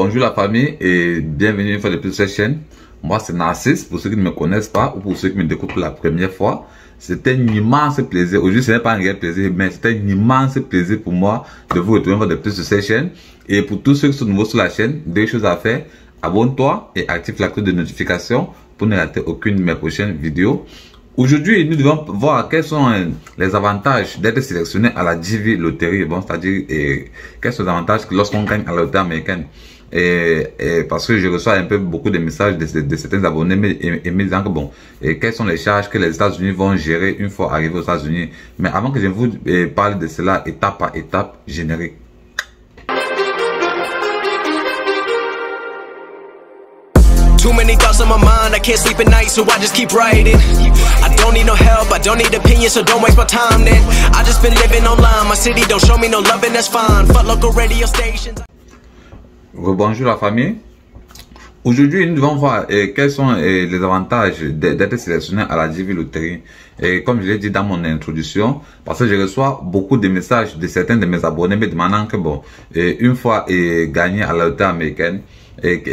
Bonjour la famille et bienvenue une fois de plus sur cette chaîne. Moi c'est Narcisse, pour ceux qui ne me connaissent pas ou pour ceux qui me découvrent pour la première fois. C'est un immense plaisir, aujourd'hui ce n'est pas un réel plaisir, mais c'est un immense plaisir pour moi de vous retrouver une fois de plus sur cette chaîne. Et pour tous ceux qui sont nouveaux sur la chaîne, deux choses à faire: abonne-toi et active la cloche de notification pour ne rater aucune de mes prochaines vidéos. Aujourd'hui, nous devons voir quels sont les avantages d'être sélectionné à la JV Lottery. Bon, c'est-à-dire, quels sont les avantages lorsqu'on gagne à la loterie américaine. Parce que je reçois un peu beaucoup de messages de certains abonnés me disant que bon, quelles sont les charges que les États-Unis vont gérer une fois arrivés aux États-Unis. Mais avant que je vous parle de cela étape par étape, générique. Too many thoughts on my mind, I can't sleep at night, so I just keep writing. I don't need no help, I don't need opinions, so don't waste my time then. I just been living online, my city don't show me no love and that's fine. Fuck local radio stations. Bonjour la famille. Aujourd'hui, nous devons voir quels sont les avantages d'être sélectionné à la JV Lottery. Et comme je l'ai dit dans mon introduction, parce que je reçoa beaucoup de messages de certains de mes abonnés me demandant que bon, une fois gagné à la loterie américaine, quelle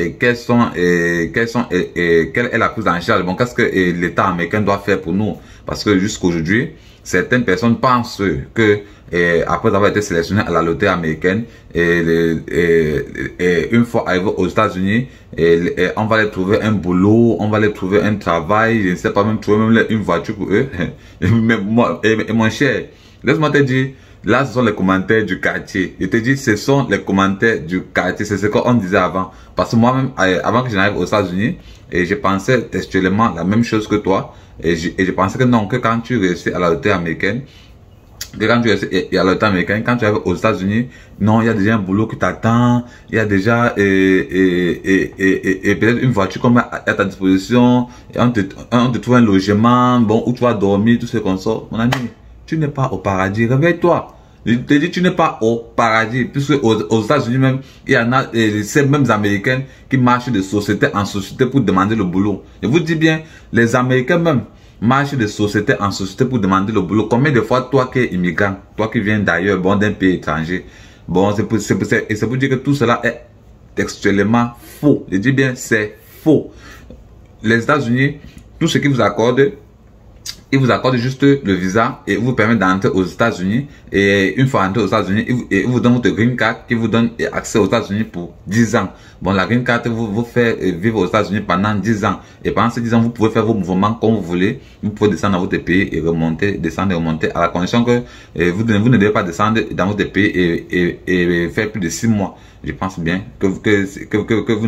est la prise en charge. Bon, qu'est-ce que l'État américain doit faire pour nous? Parce que jusqu'aujourd'hui, certaines personnes pensent que après avoir été sélectionné à la loterie américaine, une fois arrivé aux États-Unis, on va les trouver un boulot, on va les trouver un travail, je ne sais pas, même trouver même une voiture pour eux. Mais moi, mon cher, laisse-moi te dire, là ce sont les commentaires du quartier. Je te dis, ce sont les commentaires du quartier, c'est ce qu'on disait avant. Parce que moi-même, avant que je n'arrive aux États-Unis, je pensais textuellement la même chose que toi. Et je pensais que non, que quand tu réussis à la loterie américaine, quand tu arrives aux États-Unis, non, il y a déjà un boulot qui t'attend, il y a déjà peut-être une voiture comme à ta disposition, et on te trouve un logement, bon, où tu vas dormir, tout ce qu'on sort. Mon ami, tu n'es pas au paradis, réveille-toi. Je te dis, tu n'es pas au paradis, puisque aux États-Unis même, il y en a ces mêmes Américains qui marchent de société en société pour demander le boulot. Je vous dis bien, les Américains même marchent de société en société pour demander le boulot. Combien de fois, toi qui es immigrant, toi qui viens d'ailleurs, bon, d'un pays étranger, bon, c'est pour dire que tout cela est textuellement faux. Je dis bien, c'est faux. Les États-Unis, tout ce qu'ils vous accordent, ils vous accordent juste le visa et vous permettent d'entrer aux États-Unis. Et une fois entré aux États-Unis, ils vous donnent votre green card qui vous donne accès aux États-Unis pour 10 ans. Bon, la green card vous fait vivre aux États-Unis pendant 10 ans. Et pendant ces 10 ans, vous pouvez faire vos mouvements comme vous voulez. Vous pouvez descendre dans votre pays et remonter, descendre et remonter, à la condition que vous ne devez pas descendre dans votre pays et faire plus de 6 mois. Je pense bien que vous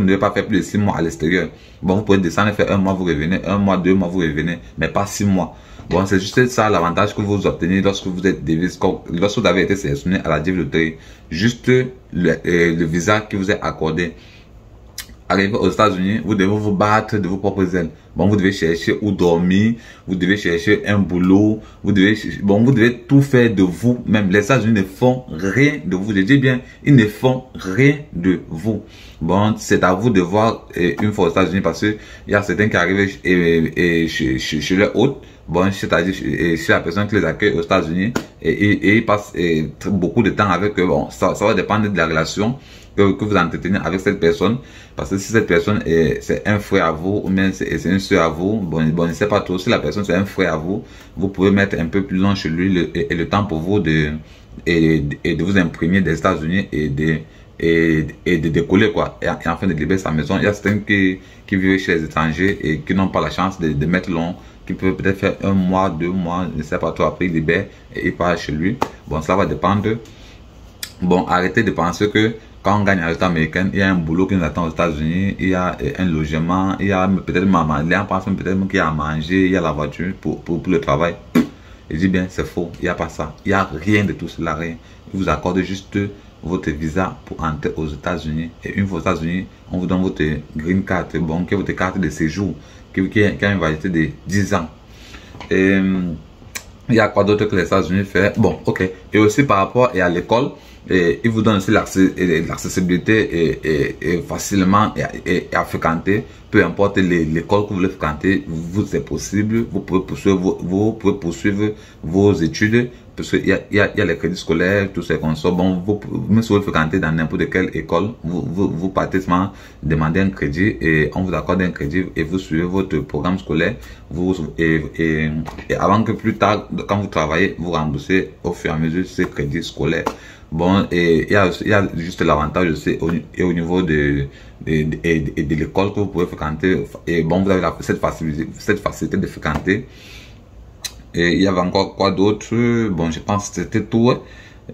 ne devez pas faire plus de 6 mois à l'extérieur. Bon, vous pouvez descendre et faire 1 mois, vous revenez, 1 mois, 2 mois, vous revenez, mais pas 6 mois. Bon, c'est juste ça l'avantage que vous obtenez lorsque vous êtes lorsque vous avez été sélectionné à la JV Lottery. Juste le visa qui vous est accordé. Arrivé aux États-Unis, vous devez vous battre de vos propres ailes. Bon, vous devez chercher où dormir, vous devez chercher un boulot, vous devez tout faire de vous même. Les États-Unis ne font rien de vous. Je dis bien, ils ne font rien de vous. Bon, c'est à vous de voir une fois aux États-Unis, parce que il y a certains qui arrivent chez leur hôte. Bon, c'est-à-dire chez la personne qui les accueille aux États-Unis, et ils passent beaucoup de temps avec eux. Bon, ça va dépendre de la relation que vous entretenez avec cette personne. Parce que si cette personne c'est un frère à vous, ou bien c'est une soeur à vous, bon, je ne sais pas trop. Si la personne c'est un frère à vous, vous pouvez mettre un peu plus long chez lui le temps pour vous de vous imprégner des États-Unis et de décoller, quoi, et enfin de libérer sa maison. Il y a certains qui vivent chez les étrangers et qui n'ont pas la chance de mettre long, qui peuvent peut-être faire 1 mois, 2 mois, je ne sais pas trop, après il libère et il part chez lui. Bon, ça va dépendre. Bon, arrêtez de penser que quand on gagne à la loterie américaine, il y a un boulot qui nous attend aux États-Unis, il y a un logement, il y a peut-être maman, il y a peut-être qu'il y a à manger, il y a la voiture pour le travail. Je dis bien, c'est faux, il n'y a pas ça. Il n'y a rien de tout cela, rien. Ils vous accordent juste votre visa pour entrer aux États-Unis. Et une fois aux États-Unis, on vous donne votre green card, bon, qui est votre carte de séjour, qui a une validité de 10 ans. Et il y a quoi d'autre que les États-Unis font? Bon, ok. Et aussi par rapport à l'école, ils vous donnent aussi l'accessibilité et facilement à fréquenter, peu importe l'école que vous voulez fréquenter, c'est possible. Vous pouvez poursuivre vos études, parce qu'il y a les crédits scolaires, tous ces consorts. Bon, même si vous fréquentez dans n'importe quelle école, vous partez seulement demander un crédit et on vous accorde un crédit et vous suivez votre programme scolaire. Et avant que plus tard, quand vous travaillez, vous remboursez au fur et à mesure ces crédits scolaires. Bon, et il y a juste l'avantage aussi au niveau de l'école que vous pouvez fréquenter. Et bon, vous avez cette facilité de fréquenter. Et il y avait encore quoi d'autre? Bon, je pense que c'était tout.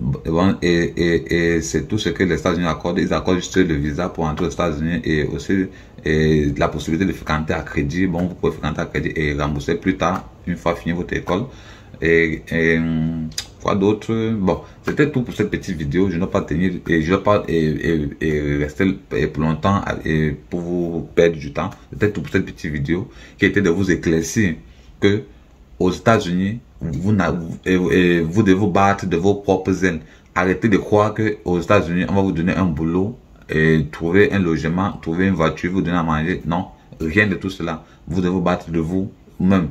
Bon, et c'est tout ce que les États-Unis accordent. Ils accordent juste le visa pour entrer aux États-Unis et aussi la possibilité de fréquenter à crédit. Bon, vous pouvez fréquenter à crédit et rembourser plus tard, une fois fini votre école. Et quoi d'autre? Bon, c'était tout pour cette petite vidéo. Je ne vais pas tenir et je ne vais pas rester pour longtemps et pour vous perdre du temps. C'était tout pour cette petite vidéo qui était de vous éclaircir que aux États-Unis, vous devez vous battre de vos propres ailes. Arrêtez de croire que aux États-Unis, on va vous donner un boulot et trouver un logement, trouver une voiture, vous donner à manger. Non, rien de tout cela. Vous devez vous battre de vous-même.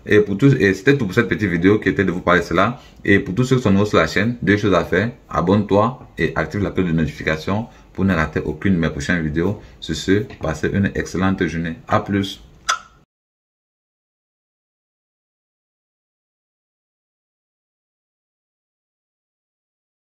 Et pour tous, et c'était tout pour cette petite vidéo qui était de vous parler de cela. Et pour tous ceux qui sont nouveaux sur la chaîne, deux choses à faire. Abonne-toi et active la cloche de notification pour ne rater aucune de mes prochaines vidéos. Sur ce, passez une excellente journée. À plus.